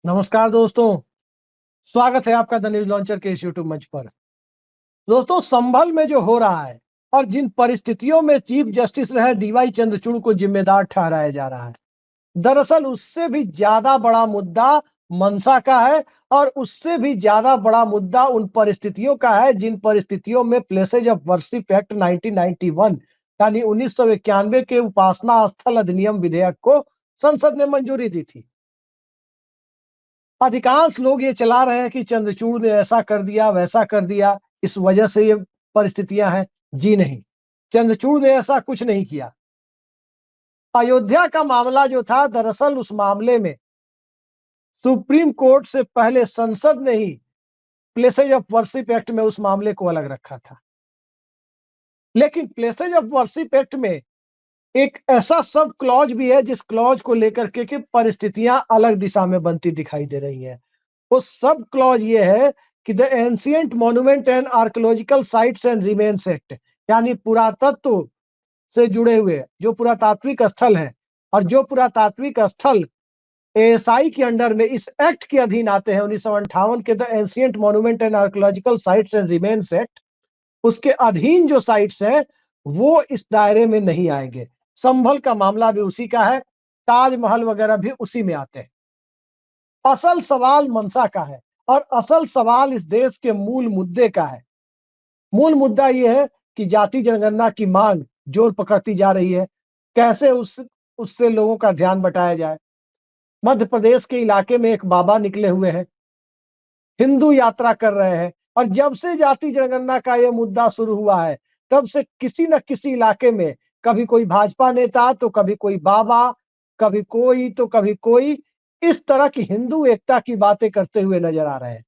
नमस्कार दोस्तों। स्वागत है आपका द न्यूज लॉन्चर के इस यूट्यूब मंच पर। दोस्तों, संभल में जो हो रहा है और जिन परिस्थितियों में चीफ जस्टिस रहे डीवाई चंद्रचूड़ को जिम्मेदार ठहराया जा रहा है, दरअसल उससे भी ज्यादा बड़ा मुद्दा मंशा का है। और उससे भी ज्यादा बड़ा मुद्दा उन परिस्थितियों का है जिन परिस्थितियों में प्लेसेज ऑफ वर्शिप एक्ट 1991 यानी 1991 के उपासना स्थल अधिनियम विधेयक को संसद ने मंजूरी दी थी। अधिकांश लोग ये चला रहे हैं कि चंद्रचूड़ ने ऐसा कर दिया, वैसा कर दिया, इस वजह से ये परिस्थितियां हैं। जी नहीं, चंद्रचूड़ ने ऐसा कुछ नहीं किया। अयोध्या का मामला जो था, दरअसल उस मामले में सुप्रीम कोर्ट से पहले संसद ने ही प्लेसेज ऑफ वर्शिप एक्ट में उस मामले को अलग रखा था। लेकिन प्लेसेज ऑफ वर्शिप एक्ट में एक ऐसा सब क्लॉज भी है जिस क्लॉज को लेकर के परिस्थितियां अलग दिशा में बनती दिखाई दे रही हैं। वो सब क्लॉज ये है कि the ancient monument and archaeological sites and remains act, यानी पुरातत्व से जुड़े हुए जो पुरातात्विक स्थल हैं और जो पुरातात्विक स्थल एएसआई के अंडर में इस एक्ट के अधीन आते हैं, 1958 के the ancient monument and archaeological sites and remains act, उसके अधीन जो साइट्स हैं वो इस दायरे में नहीं आएंगे। संभल का मामला भी उसी का है, ताजमहल वगैरह भी उसी में आते हैं। असल सवाल मंशा का है और असल सवाल इस देश के मूल मुद्दे का है। मूल मुद्दा यह है कि जाति जनगणना की मांग जोर पकड़ती जा रही है। कैसे उससे लोगों का ध्यान बटाया जाए। मध्य प्रदेश के इलाके में एक बाबा निकले हुए हैं, हिंदू यात्रा कर रहे हैं, और जब से जाति जनगणना का यह मुद्दा शुरू हुआ है तब से किसी न किसी इलाके में कभी कोई भाजपा नेता तो कभी कोई बाबा, कभी कोई तो कभी कोई, इस तरह की हिंदू एकता की बातें करते हुए नजर आ रहे हैं।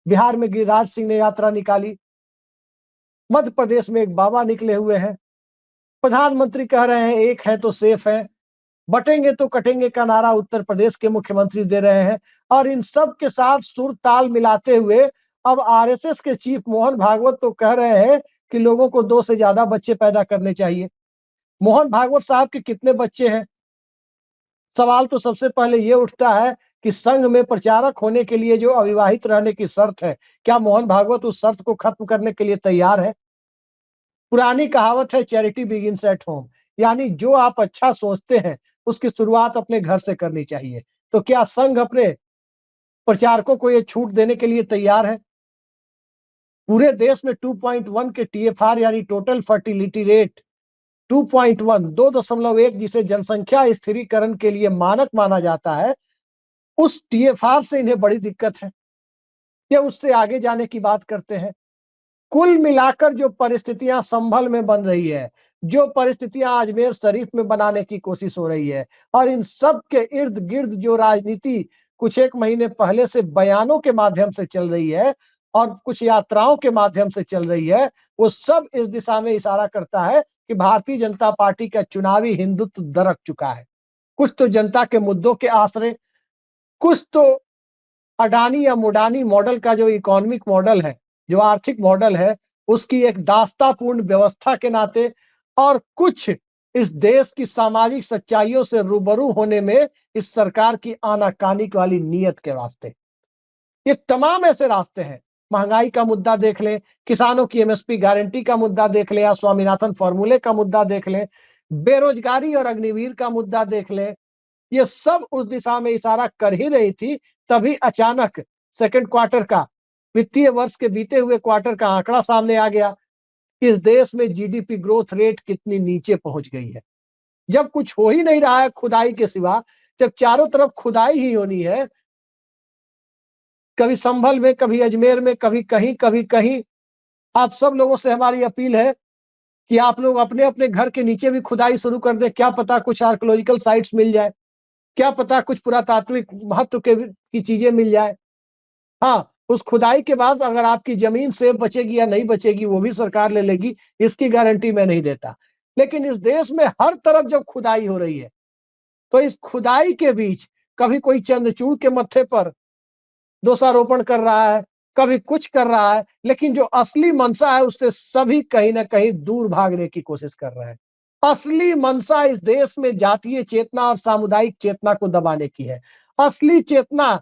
बिहार में गिरिराज सिंह ने यात्रा निकाली, मध्य प्रदेश में एक बाबा निकले हुए हैं। प्रधानमंत्री कह रहे हैं एक है तो सेफ है, बटेंगे तो कटेंगे का नारा उत्तर प्रदेश के मुख्यमंत्री दे रहे हैं। और इन सब के साथ सुर ताल मिलाते हुए अब आरएसएस के चीफ मोहन भागवत तो कह रहे हैं कि लोगों को 2 से ज्यादा बच्चे पैदा करने चाहिए। मोहन भागवत साहब के कितने बच्चे हैं? सवाल तो सबसे पहले ये उठता है कि संघ में प्रचारक होने के लिए जो अविवाहित रहने की शर्त है, क्या मोहन भागवत उस शर्त को खत्म करने के लिए तैयार है? पुरानी कहावत है चैरिटी बिगिंस एट होम, यानी जो आप अच्छा सोचते हैं उसकी शुरुआत अपने घर से करनी चाहिए। तो क्या संघ अपने प्रचारकों को ये छूट देने के लिए तैयार है? पूरे देश में 2.1 के टीएफआर यानी टोटल फर्टिलिटी रेट 2.1 2.1 जिसे जनसंख्या स्थिरीकरण के लिए मानक माना जाता है, उस टीएफआर से इन्हें बड़ी दिक्कत है। ये उससे आगे जाने की बात करते हैं। कुल मिलाकर जो परिस्थितियां संभल में बन रही है, जो परिस्थितियां अजमेर शरीफ में बनाने की कोशिश हो रही है, और इन सब के इर्द गिर्द जो राजनीति कुछ एक महीने पहले से बयानों के माध्यम से चल रही है और कुछ यात्राओं के माध्यम से चल रही है, वो सब इस दिशा में इशारा करता है कि भारतीय जनता पार्टी का चुनावी हिंदुत्व दरक चुका है। कुछ तो जनता के मुद्दों के आसरे, कुछ तो अडानी या मुडानी मॉडल का जो इकोनॉमिक मॉडल है, जो आर्थिक मॉडल है, उसकी एक दास्तापूर्ण व्यवस्था के नाते, और कुछ इस देश की सामाजिक सच्चाइयों से रूबरू होने में इस सरकार की आनाकानी वाली नीयत के रास्ते। ये तमाम ऐसे रास्ते हैं। महंगाई का मुद्दा देख लें, किसानों की एमएसपी गारंटी का मुद्दा देख लें, या स्वामीनाथन फॉर्मूले का मुद्दा देख लें, बेरोजगारी और अग्निवीर का मुद्दा देख लें, ये सब उस दिशा में इशारा कर ही रही थी। तभी अचानक सेकंड क्वार्टर का, वित्तीय वर्ष के बीते हुए क्वार्टर का आंकड़ा सामने आ गया। इस देश में जीडीपी ग्रोथ रेट कितनी नीचे पहुंच गई है। जब कुछ हो ही नहीं रहा है खुदाई के सिवा, जब चारों तरफ खुदाई ही होनी है, कभी संभल में, कभी अजमेर में, कभी कहीं कभी कहीं, आप सब लोगों से हमारी अपील है कि आप लोग अपने अपने घर के नीचे भी खुदाई शुरू कर दें। क्या पता कुछ आर्कियोलॉजिकल साइट्स मिल जाए, क्या पता कुछ पुरातात्विक महत्व के की चीजें मिल जाए। हाँ, उस खुदाई के बाद अगर आपकी जमीन सेफ बचेगी या नहीं बचेगी वो भी सरकार ले लेगी, इसकी गारंटी मैं नहीं देता। लेकिन इस देश में हर तरफ जब खुदाई हो रही है, तो इस खुदाई के बीच कभी कोई चंद्रचूड़ के मत्थे पर दोषारोपण कर रहा है, कभी कुछ कर रहा है, लेकिन जो असली मंशा है उससे सभी कहीं ना कहीं दूर भागने की कोशिश कर रहे हैं। असली मंशा इस देश में जातीय चेतना और सामुदायिक चेतना को दबाने की है। असली चेतना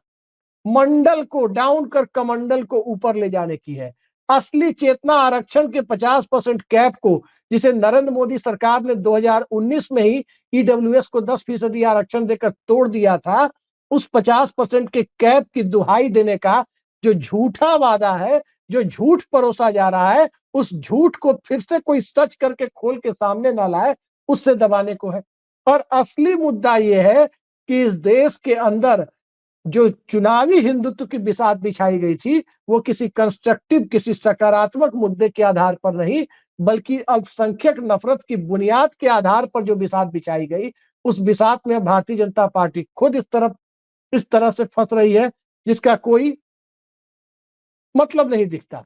मंडल को डाउन कर कमंडल को ऊपर ले जाने की है। असली चेतना आरक्षण के 50% कैप को, जिसे नरेंद्र मोदी सरकार ने 2019 में ही ईडब्ल्यूएस को 10% आरक्षण देकर तोड़ दिया था, उस 50% के कैप की दुहाई देने का जो झूठा वादा है, जो झूठ परोसा जा रहा है, उस झूठ को फिर से कोई सच करके खोल के सामने ना लाए, उससे दबाने को है। और असली मुद्दा यह है कि इस देश के अंदर जो चुनावी हिंदुत्व की बिसात बिछाई गई थी, वो किसी कंस्ट्रक्टिव, किसी सकारात्मक मुद्दे के आधार पर नहीं, बल्कि अल्पसंख्यक नफरत की बुनियाद के आधार पर जो बिसात बिछाई गई, उस बिसात में भारतीय जनता पार्टी खुद इस तरह से फंस रही है जिसका कोई मतलब नहीं दिखता।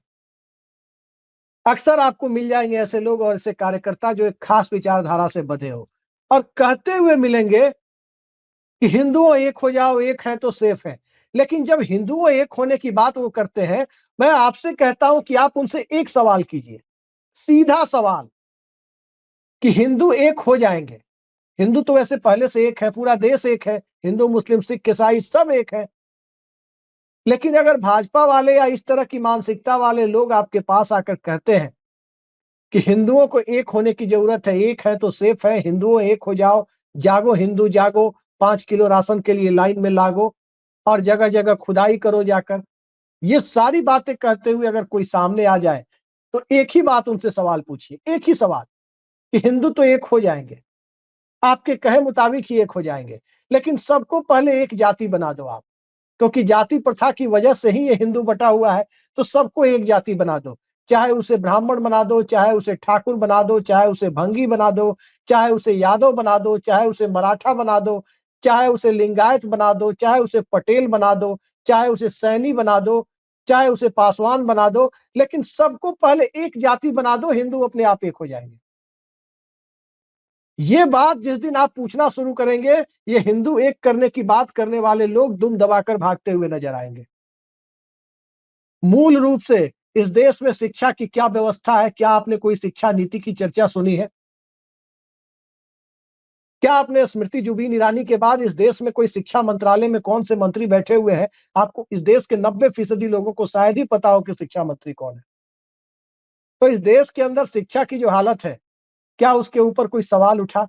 अक्सर आपको मिल जाएंगे ऐसे लोग और ऐसे कार्यकर्ता जो एक खास विचारधारा से बंधे हो और कहते हुए मिलेंगे कि हिंदुओं एक हो जाओ, एक है तो सेफ है। लेकिन जब हिंदुओं एक होने की बात वो करते हैं, मैं आपसे कहता हूं कि आप उनसे एक सवाल कीजिए, सीधा सवाल, कि हिंदू एक हो जाएंगे? हिंदू तो वैसे पहले से एक है, पूरा देश एक है, हिंदू मुस्लिम सिख ईसाई सब एक है। लेकिन अगर भाजपा वाले या इस तरह की मानसिकता वाले लोग आपके पास आकर कहते हैं कि हिंदुओं को एक होने की जरूरत है, एक है तो सेफ है, हिंदुओं एक हो जाओ, जागो हिंदू जागो, 5 किलो राशन के लिए लाइन में लागो और जगह जगह खुदाई करो जाकर, ये सारी बातें कहते हुए अगर कोई सामने आ जाए, तो एक ही बात उनसे सवाल पूछिए, एक ही सवाल, कि हिंदू तो एक हो जाएंगे, आपके कहे मुताबिक ही एक हो जाएंगे, लेकिन सबको पहले एक जाति बना दो आप, क्योंकि जाति प्रथा की वजह से ही ये हिंदू बटा हुआ है। तो सबको एक जाति बना दो, चाहे उसे ब्राह्मण बना दो, चाहे उसे ठाकुर बना दो, चाहे उसे भंगी बना दो, चाहे उसे यादव बना दो, चाहे उसे मराठा बना दो, चाहे उसे लिंगायत बना दो, चाहे उसे पटेल बना दो, चाहे उसे सैनी बना दो, चाहे उसे पासवान बना दो, लेकिन सबको पहले एक जाति बना दो, हिंदू अपने आप एक हो जाएंगे। ये बात जिस दिन आप पूछना शुरू करेंगे, ये हिंदू एक करने की बात करने वाले लोग दुम दबाकर भागते हुए नजर आएंगे। मूल रूप से इस देश में शिक्षा की क्या व्यवस्था है? क्या आपने कोई शिक्षा नीति की चर्चा सुनी है? क्या आपने स्मृति जुबिन ईरानी के बाद इस देश में कोई शिक्षा मंत्रालय में कौन से मंत्री बैठे हुए हैं? आपको इस देश के 90% लोगों को शायद ही पता हो कि शिक्षा मंत्री कौन है। तो इस देश के अंदर शिक्षा की जो हालत है, क्या उसके ऊपर कोई सवाल उठा?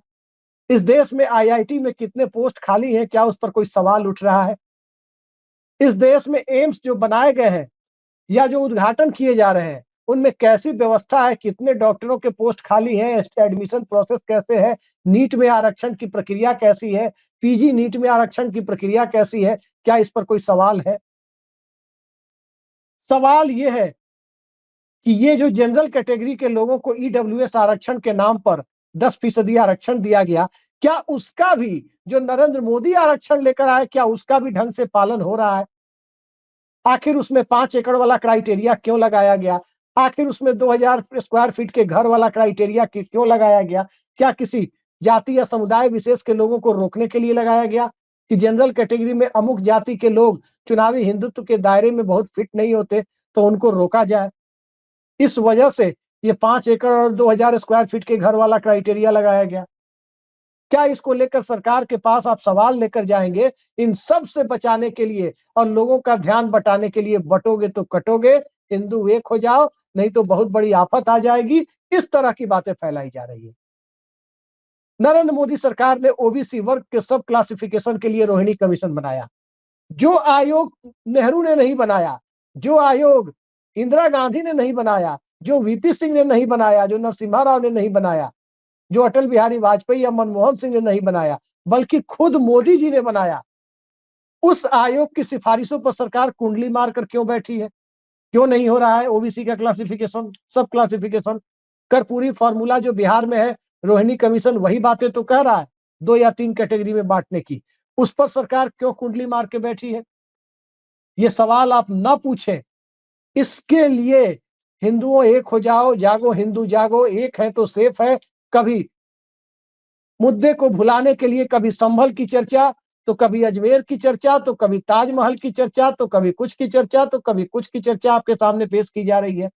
इस देश में आईआईटी में कितने पोस्ट खाली हैं, क्या उस पर कोई सवाल उठ रहा है? इस देश में एम्स जो बनाए गए हैं या जो उद्घाटन किए जा रहे हैं, उनमें कैसी व्यवस्था है, कितने डॉक्टरों के पोस्ट खाली हैं, एडमिशन प्रोसेस कैसे है, नीट में आरक्षण की प्रक्रिया कैसी है, पीजी नीट में आरक्षण की प्रक्रिया कैसी है, क्या इस पर कोई सवाल है? सवाल ये है कि ये जो जनरल कैटेगरी के लोगों को ईडब्ल्यूएस आरक्षण के नाम पर 10% आरक्षण दिया गया, क्या उसका भी, जो नरेंद्र मोदी आरक्षण लेकर आए, क्या उसका भी ढंग से पालन हो रहा है? आखिर उसमें 5 एकड़ वाला क्राइटेरिया क्यों लगाया गया? आखिर उसमें 2000 स्क्वायर फीट के घर वाला क्राइटेरिया क्यों लगाया गया? क्या किसी जाति या समुदाय विशेष के लोगों को रोकने के लिए लगाया गया कि जनरल कैटेगरी में अमुक जाति के लोग चुनावी हिंदुत्व के दायरे में बहुत फिट नहीं होते, तो उनको रोका जाए? इस वजह से ये 5 एकड़ और 2000 स्क्वायर फीट के घर वाला क्राइटेरिया लगाया गया। क्या इसको लेकर सरकार के पास आप सवाल लेकर जाएंगे? इन सब से बचाने के लिए और लोगों का ध्यान बटाने के लिए, बटोगे तो कटोगे, हिंदू एक हो जाओ, नहीं तो बहुत बड़ी आफत आ जाएगी, इस तरह की बातें फैलाई जा रही है। नरेंद्र मोदी सरकार ने ओबीसी वर्ग के सब क्लासिफिकेशन के लिए रोहिणी कमीशन बनाया, जो आयोग नेहरू ने नहीं बनाया, जो आयोग इंदिरा गांधी ने नहीं बनाया, जो वीपी सिंह ने नहीं बनाया, जो नरसिम्हा राव ने नहीं बनाया, जो अटल बिहारी वाजपेयी या मनमोहन सिंह ने नहीं बनाया, बल्कि खुद मोदी जी ने बनाया। उस आयोग की सिफारिशों पर सरकार कुंडली मारकर क्यों बैठी है? क्यों नहीं हो रहा है ओबीसी का क्लासिफिकेशन, सब क्लासिफिकेशन? कर्पूरी फॉर्मूला जो बिहार में है, रोहिणी कमीशन वही बातें तो कह रहा है, 2 या 3 कैटेगरी में बांटने की। उस पर सरकार क्यों कुंडली मार के बैठी है? ये सवाल आप ना पूछें, इसके लिए हिंदुओं एक हो जाओ, जागो हिंदू जागो, एक है तो सेफ है, कभी मुद्दे को भुलाने के लिए कभी संभल की चर्चा, तो कभी अजमेर की चर्चा, तो कभी ताजमहल की चर्चा, तो कभी कुछ की चर्चा, तो कभी कुछ की चर्चा आपके सामने पेश की जा रही है।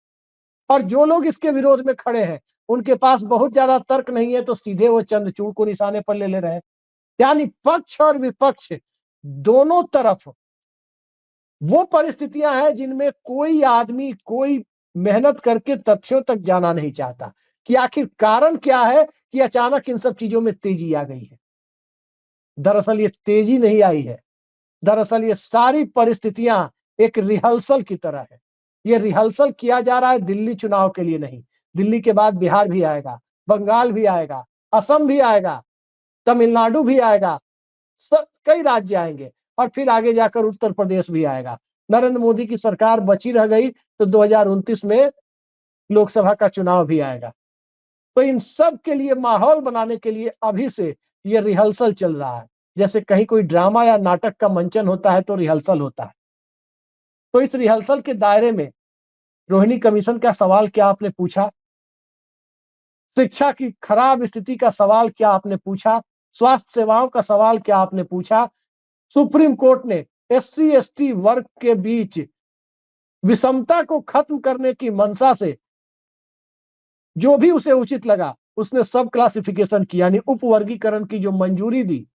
और जो लोग इसके विरोध में खड़े हैं, उनके पास बहुत ज्यादा तर्क नहीं है, तो सीधे वो चंद्रचूड़ को निशाने पर ले ले रहे हैं। यानी पक्ष और विपक्ष दोनों तरफ वो परिस्थितियां हैं जिनमें कोई आदमी कोई मेहनत करके तथ्यों तक जाना नहीं चाहता कि आखिर कारण क्या है कि अचानक इन सब चीजों में तेजी आ गई है। दरअसल ये तेजी नहीं आई है, दरअसल ये सारी परिस्थितियां एक रिहर्सल की तरह है। ये रिहर्सल किया जा रहा है दिल्ली चुनाव के लिए नहीं, दिल्ली के बाद बिहार भी आएगा, बंगाल भी आएगा, असम भी आएगा, तमिलनाडु भी आएगा, सब कई राज्य आएंगे और फिर आगे जाकर उत्तर प्रदेश भी आएगा। नरेंद्र मोदी की सरकार बची रह गई तो 2029 में लोकसभा का चुनाव भी आएगा। तो इन सब के लिए माहौल बनाने के लिए अभी से ये रिहर्सल चल रहा है। जैसे कहीं कोई ड्रामा या नाटक का मंचन होता है तो रिहर्सल होता है। तो इस रिहर्सल के दायरे में रोहिणी कमीशन का सवाल क्या आपने पूछा, शिक्षा की खराब स्थिति का सवाल क्या आपने पूछा, स्वास्थ्य सेवाओं का सवाल क्या आपने पूछा, सुप्रीम कोर्ट ने एससी एसटी वर्ग के बीच विषमता को खत्म करने की मंशा से जो भी उसे उचित लगा उसने सब क्लासिफिकेशन की यानी उपवर्गीकरण की जो मंजूरी दी।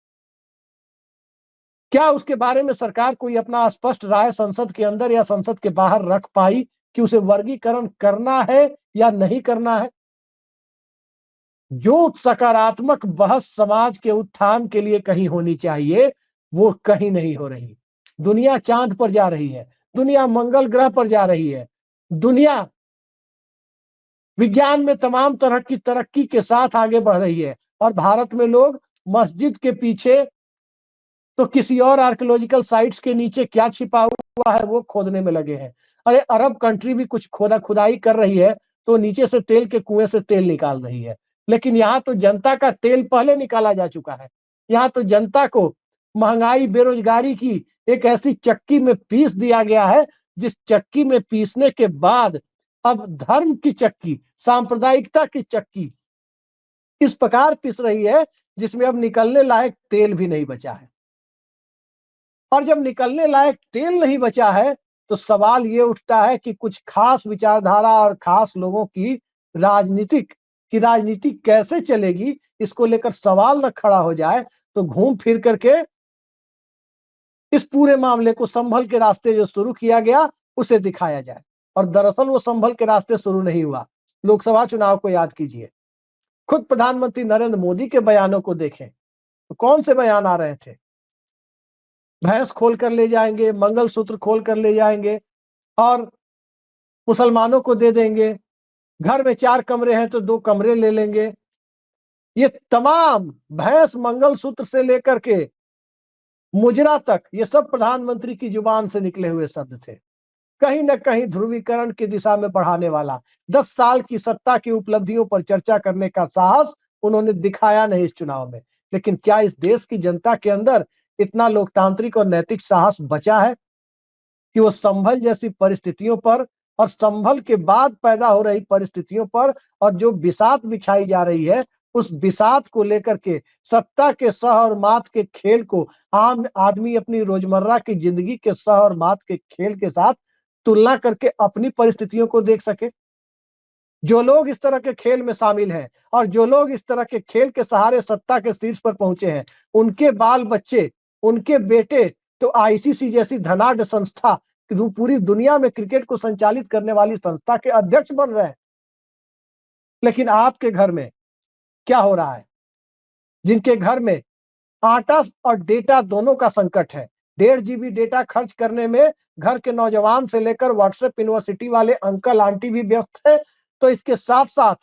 क्या उसके बारे में सरकार कोई अपना स्पष्ट राय संसद के अंदर या संसद के बाहर रख पाई कि उसे वर्गीकरण करना है या नहीं करना है? जो सकारात्मक बहस समाज के उत्थान के लिए कहीं होनी चाहिए वो कहीं नहीं हो रही। दुनिया चांद पर जा रही है, दुनिया मंगल ग्रह पर जा रही है, दुनिया विज्ञान में तमाम तरह की तरक्की के साथ आगे बढ़ रही है और भारत में लोग मस्जिद के पीछे तो किसी और आर्कियोलॉजिकल साइट्स के नीचे क्या छिपा हुआ है वो खोदने में लगे हैं। अरे अरब कंट्री भी कुछ खुदाई कर रही है तो नीचे से तेल के कुएं से तेल निकाल रही है, लेकिन यहाँ तो जनता का तेल पहले निकाला जा चुका है। यहाँ तो जनता को महंगाई बेरोजगारी की एक ऐसी चक्की में पीस दिया गया है जिस चक्की में पीसने के बाद अब धर्म की चक्की, सांप्रदायिकता की चक्की इस प्रकार पिस रही है जिसमें अब निकलने लायक तेल भी नहीं बचा है। और जब निकलने लायक तेल नहीं बचा है तो सवाल ये उठता है कि कुछ खास विचारधारा और खास लोगों की राजनीति कैसे चलेगी, इसको लेकर सवाल न खड़ा हो जाए तो घूम फिर करके इस पूरे मामले को संभल के रास्ते जो शुरू किया गया उसे दिखाया जाए। और दरअसल वो संभल के रास्ते शुरू नहीं हुआ। लोकसभा चुनाव को याद कीजिए, खुद प्रधानमंत्री नरेंद्र मोदी के बयानों को देखें तो कौन से बयान आ रहे थे? भैंस खोल कर ले जाएंगे, मंगलसूत्र खोल कर ले जाएंगे और मुसलमानों को दे देंगे, घर में 4 कमरे हैं तो 2 कमरे ले लेंगे। ये तमाम भैंस मंगलसूत्र से लेकर के मुजरा तक ये सब प्रधानमंत्री की जुबान से निकले हुए शब्द थे। कहीं ना कहीं ध्रुवीकरण की दिशा में बढ़ाने वाला, 10 साल की सत्ता की उपलब्धियों पर चर्चा करने का साहस उन्होंने दिखाया नहीं इस चुनाव में। लेकिन क्या इस देश की जनता के अंदर इतना लोकतांत्रिक और नैतिक साहस बचा है कि वो संभल जैसी परिस्थितियों पर और संभल के बाद पैदा हो रही परिस्थितियों पर और जो बिसात बिछाई जा रही है उस बिसात को लेकर के सत्ता के सह और मात के खेल को आम आदमी अपनी रोजमर्रा की जिंदगी के सह और मात के खेल के साथ तुलना करके अपनी परिस्थितियों को देख सके? जो लोग इस तरह के खेल में शामिल हैं और जो लोग इस तरह के खेल के सहारे सत्ता के शीर्ष पर पहुंचे हैं, उनके बाल बच्चे, उनके बेटे तो आईसीसी जैसी धनाढ़ संस्था, पूरी दुनिया में क्रिकेट को संचालित करने वाली संस्था के अध्यक्ष बन रहे हैं। लेकिन आपके घर में क्या हो रहा है? जिनके घर में आटा और डेटा दोनों का संकट है, 1.5 जीबी डेटा खर्च करने में घर के नौजवान से लेकर व्हाट्सएप यूनिवर्सिटी वाले अंकल आंटी भी व्यस्त है, तो इसके साथ साथ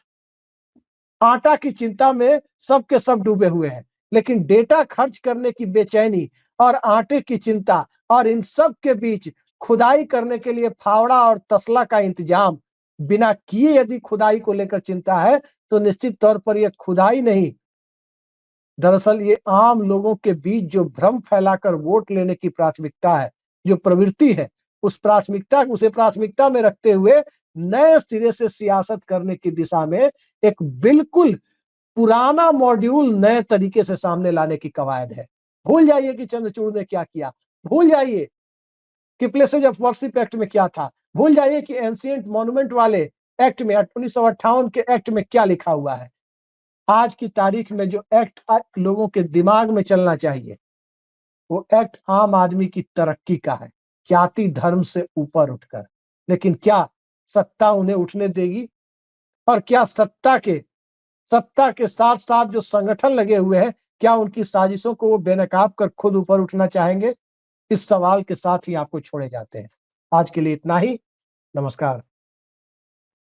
आटा की चिंता में सब के सब डूबे हुए हैं। लेकिन डेटा खर्च करने की बेचैनी और आटे की चिंता और इन सब के बीच खुदाई करने के लिए फावड़ा और तसला का इंतजाम बिना किए यदि खुदाई को लेकर चिंता है तो निश्चित तौर पर यह खुदाई नहीं, दरअसल ये आम लोगों के बीच जो भ्रम फैलाकर वोट लेने की प्राथमिकता है, जो प्रवृत्ति है, उसे प्राथमिकता में रखते हुए नए सिरे से सियासत करने की दिशा में एक बिल्कुल पुराना मॉड्यूल नए तरीके से सामने लाने की कवायद है। भूल जाइए कि चंद्रचूड़ ने क्या किया, भूल जाइए कि प्लेसेज ऑफ वर्शिप एक्ट में क्या था, भूल जाइए कि एंशिएंट मॉन्यूमेंट वाले एक्ट में 1958 के एक्ट में क्या लिखा हुआ है। आज की तारीख में जो एक्ट लोगों के दिमाग में चलना चाहिए वो एक्ट आम आदमी की तरक्की का है, जाति धर्म से ऊपर उठकर। लेकिन क्या सत्ता उन्हें उठने देगी? और क्या सत्ता के साथ साथ जो संगठन लगे हुए हैं, क्या उनकी साजिशों को वो बेनकाब कर खुद ऊपर उठना चाहेंगे? इस सवाल के साथ ही आपको छोड़े जाते हैं। आज के लिए इतना ही। नमस्कार।